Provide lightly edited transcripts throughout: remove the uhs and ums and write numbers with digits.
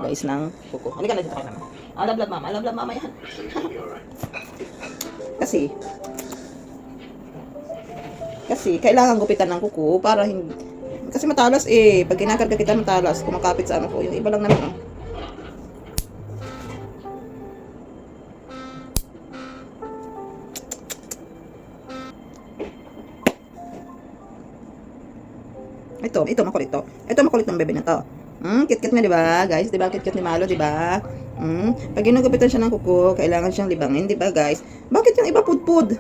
Guys, ng kuko. Halika na dito kay mama. Love mama. Love mama yan. Kasi, kailangan gupitan ng kuko para hindi, kasi matalas eh. Pag kinakarga kita matalas, kumakapit sa ano ko. Yung iba lang naman, oh. Ito makulit to. Ito makulit ng bebe na to. Kit-kit niya, di ba? Guys, di ba? Kit-kit ni Malo, di ba? Pag ginugupitan siya ng kuko, kailangan siyang libangin, di ba, guys? Bakit yung iba pudpud?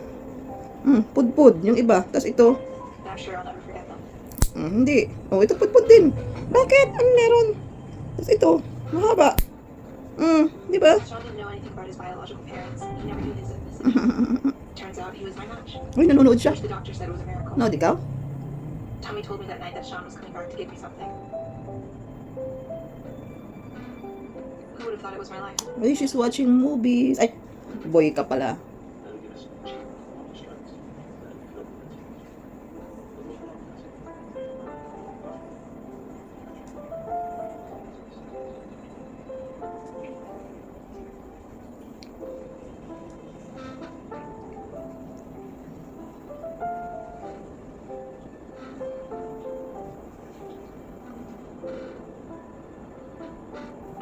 Pudpud, yung iba. Tapos ito. Hindi. Ito pudpud din. Bakit? Ano meron? Tapos ito, mahaba. Di ba? Uy, nanonood siya. No, di ka? Tommy told me that night that Sean was coming back to give me something. Who would have thought it was my life? Ay, she's watching movies. Ay, boy ka pala.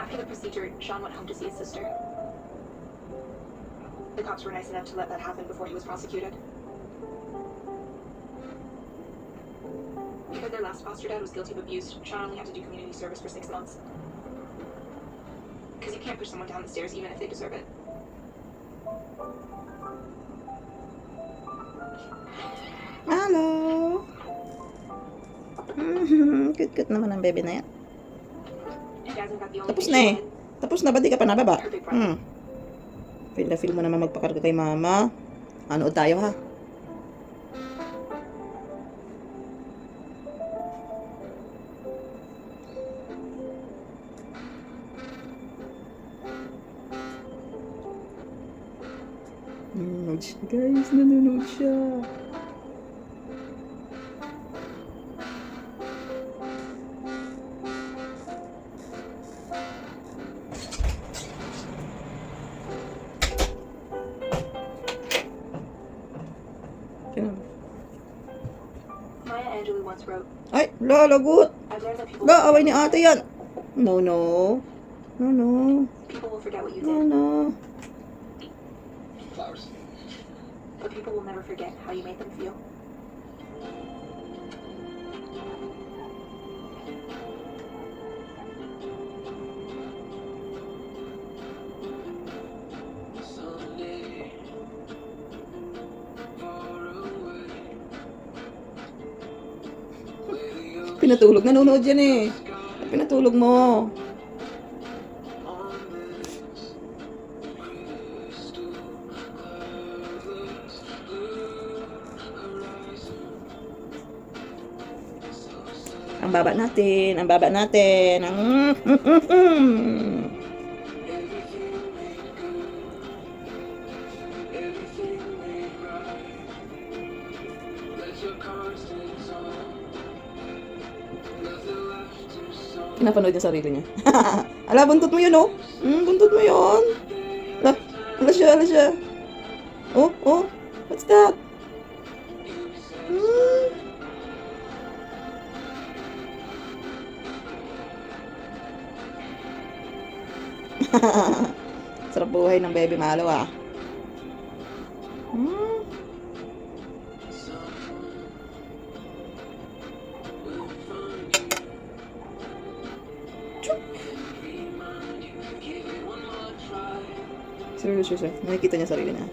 After the procedure, Sean went home to see his sister. The cops were nice enough to let that happen before he was prosecuted. Because their last foster dad was guilty of abuse, Sean only had to do community service for 6 months. Because you can't push someone down the stairs even if they deserve it. Hello. Cute-cute naman ang baby na yan. Tapos na eh. Tapos na ba? Di ka pa nababa? Feel na feel mo naman magpakarga kay mama. Anood tayo ha. Nanonood siya, guys. Nanonood siya. Maya Angelou once wrote, Ay, lagot. I've learned that people Away ni ate yan. No. people will forget what you No, did, no. Flowers. but people will never forget how you made them feel. Someday, far away, where the ocean Pinatulog. Nanonood yan eh. Pinatulog mo. on this crystal cloudless blue horizon. So sad. Ang baba natin. Ang baba natin. Everything made good, everything made right. Let your cards dance on, let the laughter song. Pinapanood yung sarili niya. Ala, buntot mo yun, oh. Buntot mo yun. Ala siya. Oh. What's that? Sarap buhay ng baby Malo, ah. Seryoso siya. Nakikita niya sarili niya.